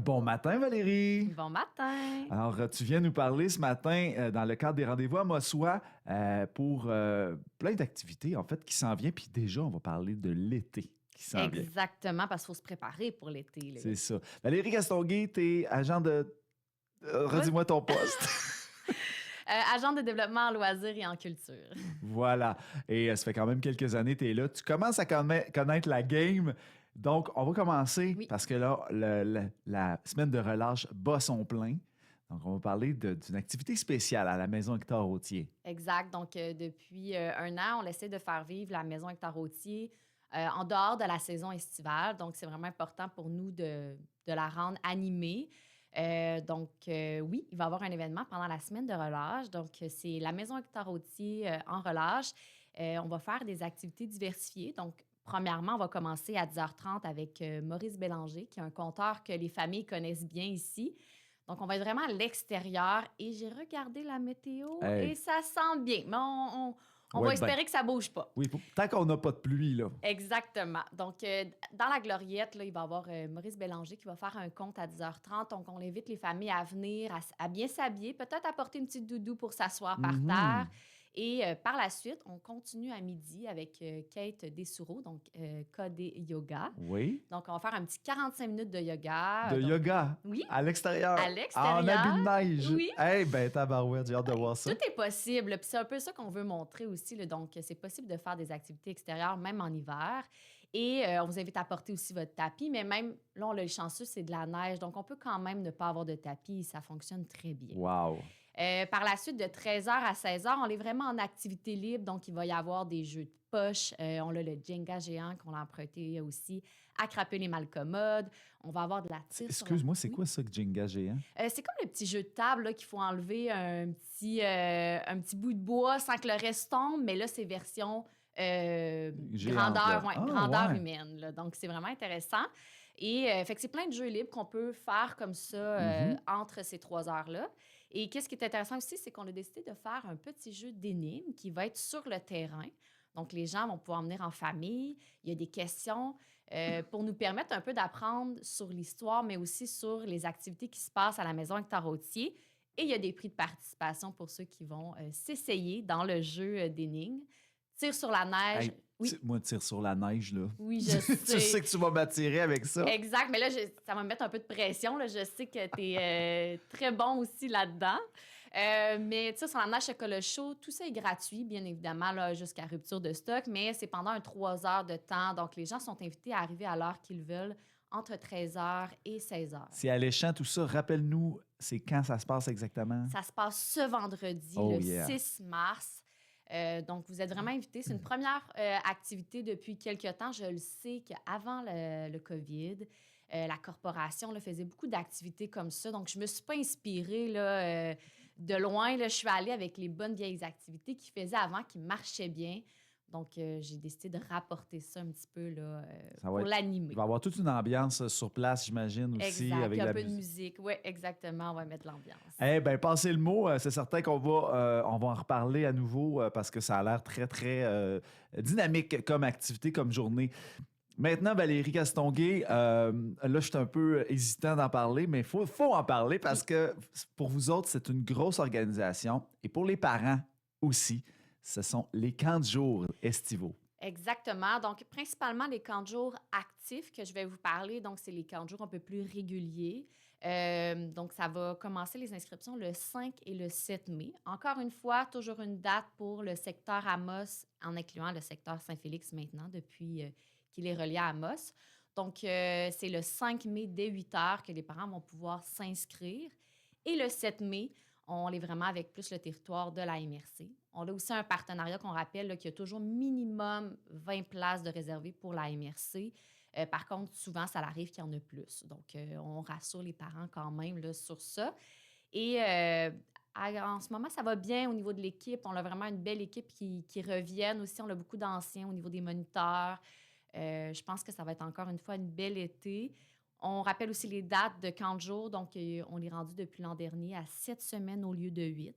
Bon matin, Valérie! Bon matin! Alors, tu viens nous parler ce matin dans le cadre des rendez-vous à Mossois pour plein d'activités, en fait, qui s'en viennent. Puis déjà, on va parler de l'été qui s'en vient. Exactement, parce qu'il faut se préparer pour l'été. Là. C'est ça. Valérie Castonguay, t'es agent de... redis-moi ton poste. Agent de développement en loisirs et en culture. Voilà. Et ça fait quand même quelques années que tu es là. Tu commences à connaître la game. Donc, on va commencer parce que là, la semaine de relâche bat son plein. Donc, on va parler d'une activité spéciale à la Maison Hector Routier. Exact. Donc, depuis un an, on essaie de faire vivre la Maison Hector Routier en dehors de la saison estivale. Donc, c'est vraiment important pour nous de la rendre animée. Oui, il va y avoir un événement pendant la semaine de relâche. Donc, c'est la Maison Hector Routier en relâche. On va faire des activités diversifiées. Donc, premièrement, on va commencer à 10h30 avec Maurice Bélanger, qui est un conteur que les familles connaissent bien ici. Donc, on va être vraiment à l'extérieur et j'ai regardé la météo et ça sent bien. Mais on va espérer que ça ne bouge pas. Oui, tant qu'on n'a pas de pluie, là. Exactement. Donc, dans la gloriette, là, il va y avoir Maurice Bélanger qui va faire un conte à 10h30. Donc, on invite les familles à venir, à bien s'habiller, peut-être apporter une petite doudou pour s'asseoir par terre. Et par la suite, on continue à midi avec Kate Dessoureau, donc KD Yoga. Oui. Donc, on va faire un petit 45 minutes de yoga. Yoga? Oui. À l'extérieur? À l'extérieur. En habit de neige? Oui. Tabarouette, j'ai hâte de voir ça. Tout est possible. Puis c'est un peu ça qu'on veut montrer aussi. Là. Donc, c'est possible de faire des activités extérieures, même en hiver. Et on vous invite à porter aussi votre tapis. Mais même, là, on a le chanceux, c'est de la neige. Donc, on peut quand même ne pas avoir de tapis. Ça fonctionne très bien. Wow! Par la suite, de 13h à 16h, on est vraiment en activité libre. Donc, il va y avoir des jeux de poche. On a le Jenga géant qu'on a emprunté aussi, Attraper les malcommodes. On va avoir de la tire. Excuse-moi, c'est quoi ça, Jenga géant? C'est comme le petit jeu de table qu'il faut enlever un petit bout de bois sans que le reste tombe. Mais là, c'est version grandeur humaine. Là. Donc, c'est vraiment intéressant. Et fait que c'est plein de jeux libres qu'on peut faire comme ça entre ces 3 heures-là. Et qu'est-ce qui est intéressant aussi, c'est qu'on a décidé de faire un petit jeu d'énigmes qui va être sur le terrain. Donc, les gens vont pouvoir venir en famille. Il y a des questions pour nous permettre un peu d'apprendre sur l'histoire, mais aussi sur les activités qui se passent à la Maison Hector Routier. Et il y a des prix de participation pour ceux qui vont s'essayer dans le jeu d'énigmes. Tire sur la neige. Hey, oui. Moi, tire sur la neige, là. Oui, je sais. Tu sais que tu vas m'attirer avec ça. Exact. Mais là, ça va me mettre un peu de pression. Là. Je sais que tu es très bon aussi là-dedans. Mais tire sur la neige, chocolat chaud, tout ça est gratuit, bien évidemment, là, jusqu'à rupture de stock. Mais c'est pendant 3 heures de temps. Donc, les gens sont invités à arriver à l'heure qu'ils veulent, entre 13h et 16h. C'est alléchant, tout ça. Rappelle-nous, c'est quand ça se passe exactement? Ça se passe ce vendredi, 6 mars. Donc, vous êtes vraiment invités. C'est une première activité depuis quelques temps. Je le sais qu'avant le COVID, la corporation là, faisait beaucoup d'activités comme ça. Donc, je ne me suis pas inspirée là, de loin. Là, je suis allée avec les bonnes vieilles activités qu'ils faisaient avant, qui marchaient bien. Donc, j'ai décidé de rapporter ça un petit peu là, pour l'animer. Il va y avoir toute une ambiance sur place, j'imagine, aussi. Exact. Avec un peu de musique. Oui, exactement. On va mettre de l'ambiance. Eh bien, passez le mot. C'est certain qu'on va en reparler à nouveau parce que ça a l'air très, très dynamique comme activité, comme journée. Maintenant, Valérie Castonguay, là, je suis un peu hésitant d'en parler, mais il faut en parler parce que pour vous autres, c'est une grosse organisation et pour les parents aussi. Ce sont les camps de jour estivaux. Exactement. Donc, principalement les camps de jour actifs que je vais vous parler. Donc, c'est les camps de jour un peu plus réguliers. Donc, ça va commencer les inscriptions le 5 et le 7 mai. Encore une fois, toujours une date pour le secteur Amos, en incluant le secteur Saint-Félix maintenant, depuis qu'il est relié à Amos. Donc, c'est le 5 mai dès 8 heures que les parents vont pouvoir s'inscrire. Et le 7 mai, on est vraiment avec plus le territoire de la MRC. On a aussi un partenariat qu'on rappelle là, qu'il y a toujours minimum 20 places de réservées pour la MRC. Par contre, souvent, ça arrive qu'il y en a plus. Donc, on rassure les parents quand même là, sur ça. Et en ce moment, ça va bien au niveau de l'équipe. On a vraiment une belle équipe qui reviennent aussi. On a beaucoup d'anciens au niveau des moniteurs. Je pense que ça va être encore une fois une belle été. On rappelle aussi les dates de camp de jour. Donc, on est rendu depuis l'an dernier à 7 semaines au lieu de 8.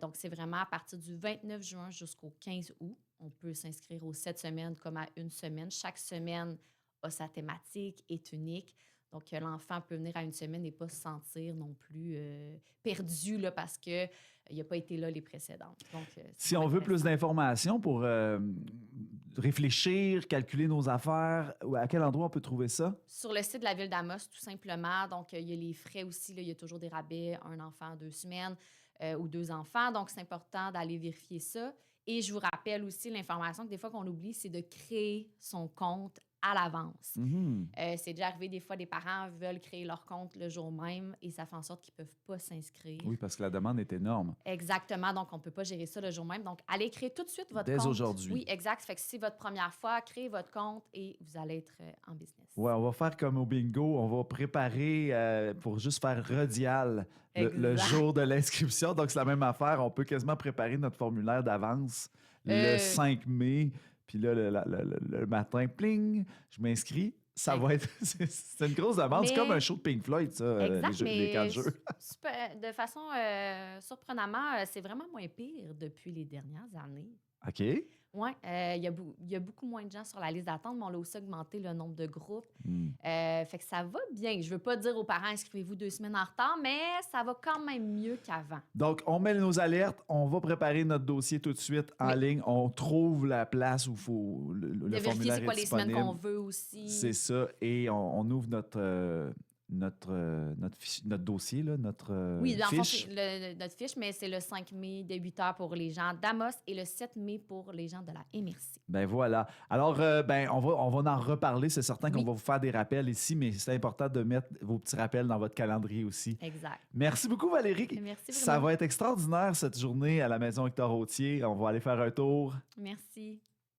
Donc, c'est vraiment à partir du 29 juin jusqu'au 15 août. On peut s'inscrire aux 7 semaines comme à une semaine. Chaque semaine a sa thématique, est unique. Donc, l'enfant peut venir à une semaine et pas se sentir non plus perdu là, parce qu'il n'a pas été là les précédentes. Donc, c'est Si on vraiment veut plus intéressant. d'informations pour réfléchir, calculer nos affaires, à quel endroit on peut trouver ça? Sur le site de la ville d'Amos, tout simplement. Donc, il y a les frais aussi. Là, il y a toujours des rabais, un enfant, 2 semaines ou 2 enfants. Donc, c'est important d'aller vérifier ça. Et je vous rappelle aussi l'information que des fois qu'on oublie, c'est de créer son compte à l'avance. Mhm. C'est déjà arrivé des fois, des parents veulent créer leur compte le jour même et ça fait en sorte qu'ils ne peuvent pas s'inscrire. Oui, parce que la demande est énorme. Exactement, donc on ne peut pas gérer ça le jour même. Donc, allez créer tout de suite votre Dès compte. aujourd'hui. Oui, exact. Fait que si c'est votre première fois, créez votre compte et vous allez être en business. Ouais, on va faire comme au bingo, on va préparer pour juste faire redial le Exact. jour de l'inscription. Donc, c'est la même affaire. On peut quasiment préparer notre formulaire d'avance le 5 mai. Puis là, le matin, pling, je m'inscris. Ça va être. C'est une grosse demande. C'est Mais- comme un show de Pink Floyd, ça, Exact, les mais camps de jeu. de façon surprenamment, c'est vraiment moins pire depuis les dernières années. OK. Oui, il y a beaucoup moins de gens sur la liste d'attente, mais on a aussi augmenté le nombre de groupes. Hmm. Fait que ça va bien. Je ne veux pas dire aux parents inscrivez-vous 2 semaines en retard, mais ça va quand même mieux qu'avant. Donc, on met nos alertes, on va préparer notre dossier tout de suite en Oui. ligne. On trouve la place où faut le De vérifier formulaire c'est quoi est les semaines disponible. qu'on veut aussi. C'est ça. Et on ouvre notre dossier, là, notre Oui, dans le fond, fiche. c'est notre fiche, mais c'est le 5 mai de 8 h pour les gens d'Amos et le 7 mai pour les gens de la MRC. Ben voilà. Alors, on va en reparler. C'est certain qu'on Oui. va vous faire des rappels ici, mais c'est important de mettre vos petits rappels dans votre calendrier aussi. Exact. Merci beaucoup, Valérie. Merci, Ça Bruno. va être extraordinaire cette journée à la Maison Hector Hautier. On va aller faire un tour. Merci.